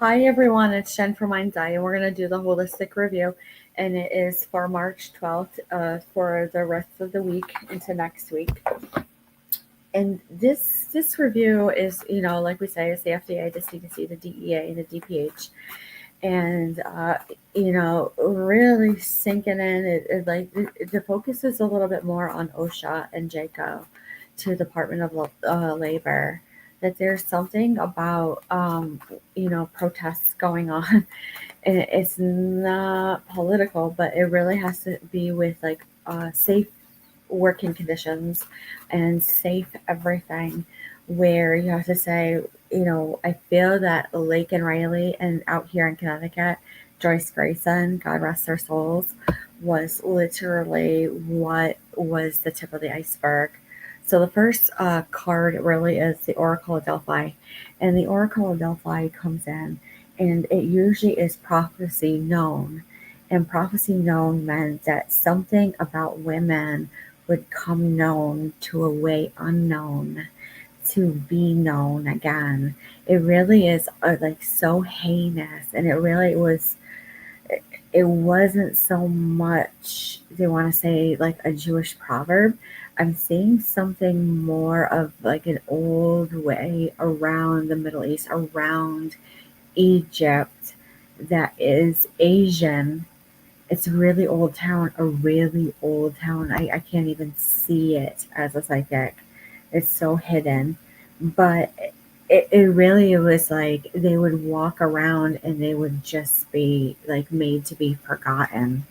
Hi everyone, it's Jen from Mind's Eye, and we're going to do the holistic review, and it is for March 12th for the rest of the week into next week. And this review is, like we say, is the FDA, the CDC, the DEA, and the DPH, and really sinking in. The focus is a little bit more on OSHA and JACO to Department of Labor. That there's something about protests going on. And it's not political, but it really has to be with like safe working conditions and safe everything, where you have to say, I feel that Lake and Riley and out here in Connecticut, Joyce Grayson, God rest their souls, was literally what was the tip of the iceberg. So the first card really is the Oracle of Delphi, and the Oracle of Delphi comes in, and it usually is prophecy known. And prophecy known meant that something about women would come known to a way unknown to be known again. It really is like so heinous, and it wasn't so much, they want to say like a Jewish proverb. I'm seeing something more of like an old way around the Middle East, around Egypt, that is Asian. It's a really old town, a really old town. I can't even see it as a psychic. It's so hidden. But it really was like they would walk around and they would just be like made to be forgotten.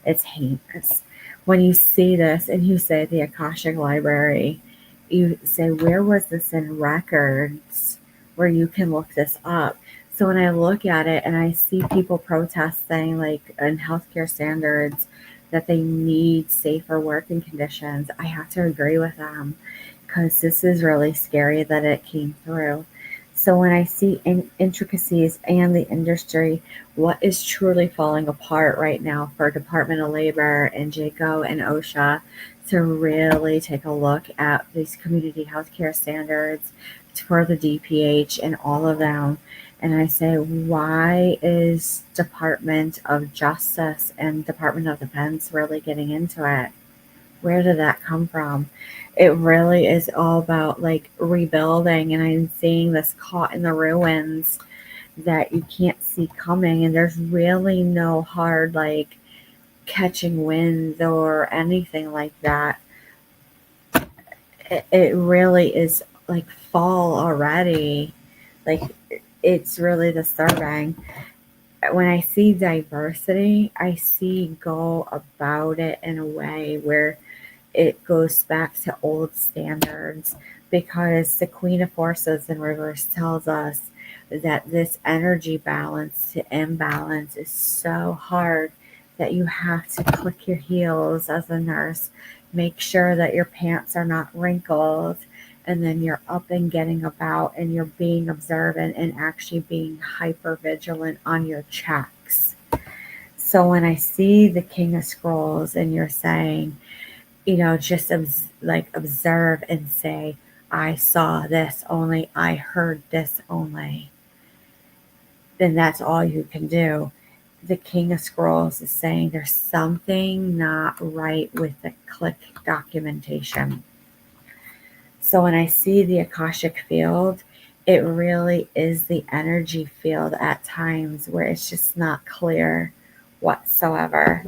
It's heinous. When you see this and you say the Akashic Library, you say, where was this in records where you can look this up? So when I look at it and I see people protesting, like in healthcare standards, that they need safer working conditions, I have to agree with them, because this is really scary that it came through. So when I see intricacies and the industry, what is truly falling apart right now for Department of Labor and JACO and OSHA to really take a look at these community healthcare standards for the DPH and all of them. And I say, why is Department of Justice and Department of Defense really getting into it? Where did that come from? It really is all about like rebuilding, and I'm seeing this caught in the ruins that you can't see coming, and there's really no hard like catching wind or anything like that. It really is like fall already. Like, it's really disturbing. When I see diversity, I see go about it in a way where it goes back to old standards, because the Queen of Forces in reverse tells us that this energy balance to imbalance is so hard that you have to click your heels as a nurse, make sure that your pants are not wrinkled, and then you're up and getting about and you're being observant and actually being hyper vigilant on your checks. So when I see the King of Scrolls and you're saying, just observe and say, I saw this only, I heard this only, then that's all you can do. The King of Scrolls is saying there's something not right with the click documentation. So when I see the Akashic field, it really is the energy field at times where it's just not clear whatsoever.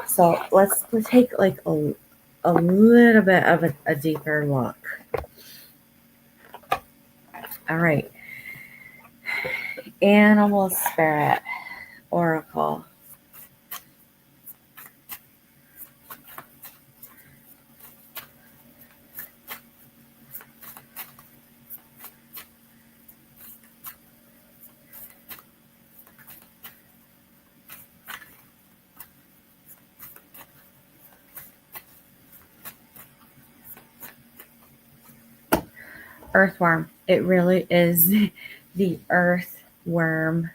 So let's take like a little bit of a deeper look. All right. Animal Spirit Oracle. Earthworm. It really is the earthworm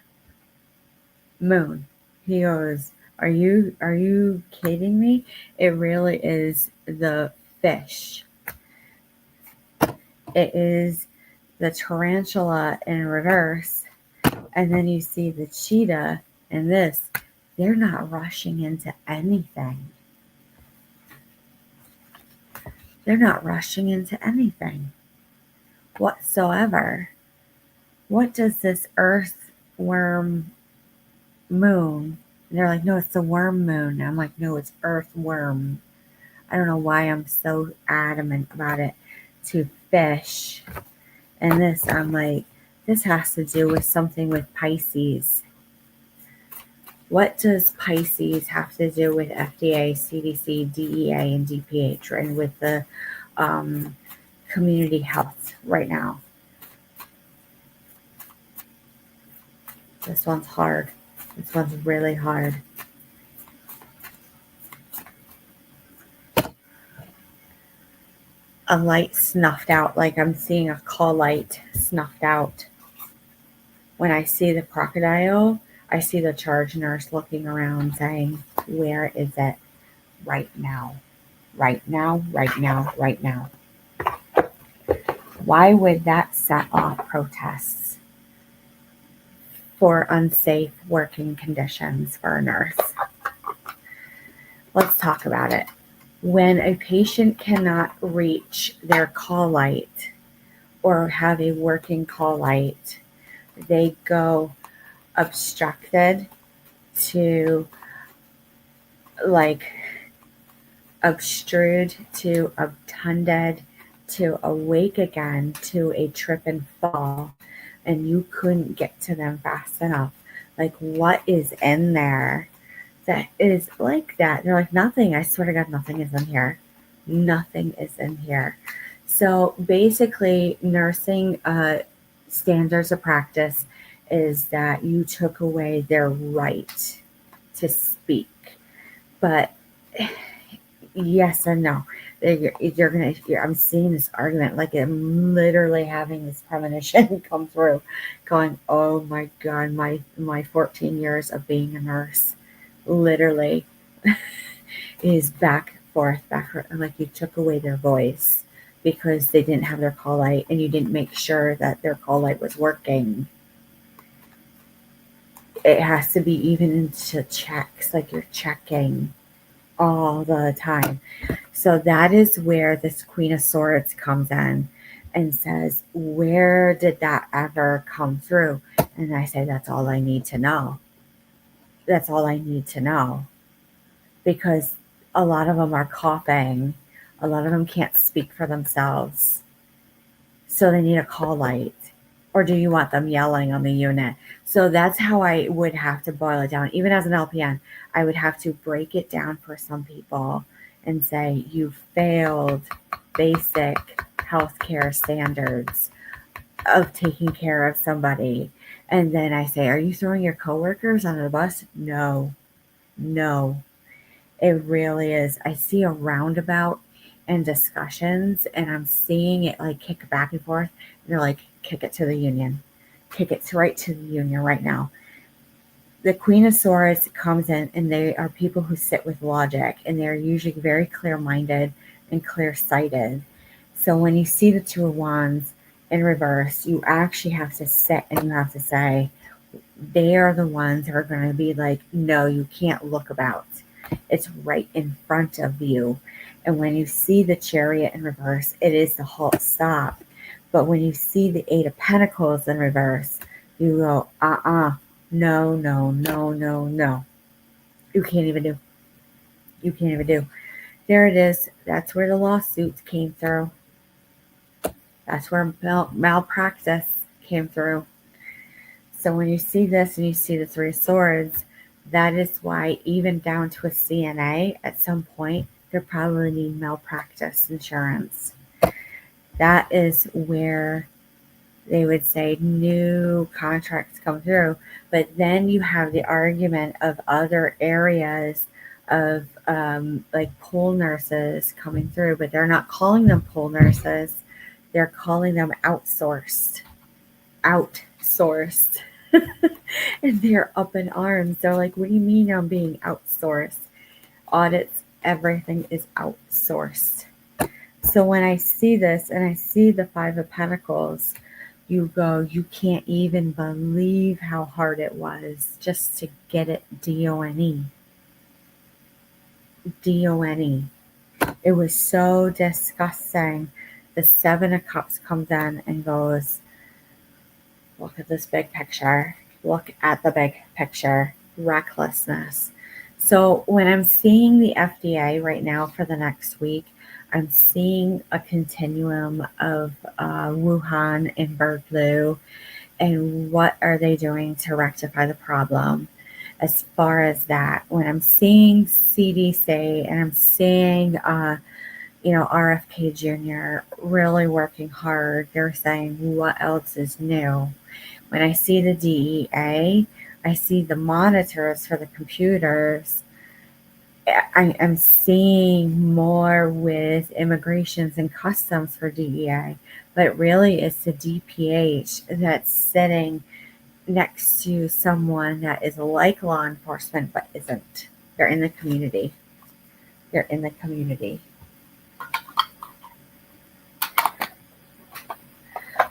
moon. He goes, are you kidding me? It really is the fish. It is the tarantula in reverse, and then you see the cheetah in this. They're not rushing into anything. They're not rushing into anything whatsoever. What does this earthworm moon? And they're like, no, it's the worm moon. I'm like, no, it's earthworm. I don't know why I'm so adamant about it. To fish. And this, I'm like, this has to do with something with Pisces. What does Pisces have to do with FDA, CDC, DEA, and DPH, and with the community health right now? This one's hard. This one's really hard. A light snuffed out, like I'm seeing a call light snuffed out. When I see the crocodile, I see the charge nurse looking around saying, where is it? Right now. Right now, right now, right now. Why would that set off protests for unsafe working conditions for a nurse? Let's talk about it. When a patient cannot reach their call light or have a working call light, they go obstructed to obstrude to obtunded to awake again to a trip and fall, and you couldn't get to them fast enough. Like, what is in there that is like that? They're like, nothing. I swear to God, nothing is in here. Nothing is in here. So basically, nursing standards of practice is that you took away their right to speak. But yes and no. I'm seeing this argument, like I'm literally having this premonition come through, going, oh my God, my 14 years of being a nurse literally is back forth, like you took away their voice because they didn't have their call light and you didn't make sure that their call light was working. It has to be even into checks, like you're checking all the time. So that is where this Queen of Swords comes in and says, where did that ever come through? And I say, that's all I need to know. That's all I need to know. Because a lot of them are coughing. A lot of them can't speak for themselves. So they need a call light. Or do you want them yelling on the unit? So that's how I would have to boil it down. Even as an LPN, I would have to break it down for some people and say, you failed basic healthcare standards of taking care of somebody. And then I say, are you throwing your coworkers under the bus? No. It really is. I see a roundabout and discussions, and I'm seeing it like kick back and forth. And they're like, kick it to the union. Kick it right to the union right now. The Queen of Swords comes in, and they are people who sit with logic, and they're usually very clear-minded and clear-sighted. So when you see the Two of Wands in reverse, you actually have to sit and you have to say, they are the ones who are going to be like, no, you can't look about. It's right in front of you. And when you see the Chariot in reverse, it is the halt stop. But when you see the Eight of Pentacles in reverse, you go, no. You can't even do. There it is. That's where the lawsuits came through. That's where malpractice came through. So when you see this and you see the Three of Swords, that is why even down to a CNA, at some point, they probably need malpractice insurance. That is where they would say new contracts come through. But then you have the argument of other areas of like pool nurses coming through, but they're not calling them pool nurses. They're calling them outsourced. And they're up in arms. They're like, what do you mean I'm being outsourced? Audits, everything is outsourced. So when I see this and I see the Five of Pentacles, You go, you can't even believe how hard it was just to get it DONE. DONE. It was so disgusting. The Seven of Cups comes in and goes, look at this big picture. Look at the big picture. Recklessness. So when I'm seeing the FDA right now for the next week, I'm seeing a continuum of Wuhan and bird flu and what are they doing to rectify the problem. As far as that, when I'm seeing CDC and I'm seeing RFK Jr. really working hard, they're saying what else is new. When I see the DEA, I see the monitors for the computers. I'm seeing more with immigrations and customs for DEA, but really it's the DPH that's sitting next to someone that is like law enforcement but isn't. They're in the community. They're in the community.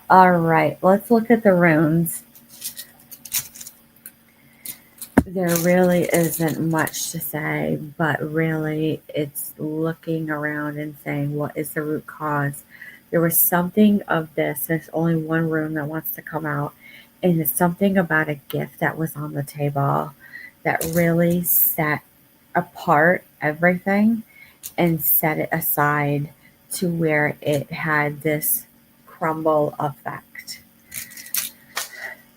All right, let's look at the runes. There really isn't much to say, but really it's looking around and saying, what is the root cause? There was something of this. There's only one rune that wants to come out, and it's something about a gift that was on the table that really set apart everything and set it aside to where it had this crumble effect.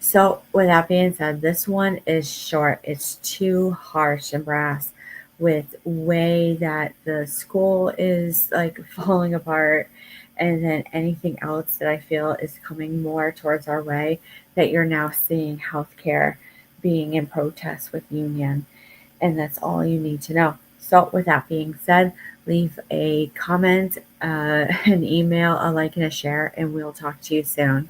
So, with that being said, this one is short. It's too harsh and brass with way that the school is like falling apart and then anything else that I feel is coming more towards our way that you're now seeing healthcare being in protest with union. And that's all you need to know. So, with that being said, leave a comment, an email, a like, and a share, and we'll talk to you soon.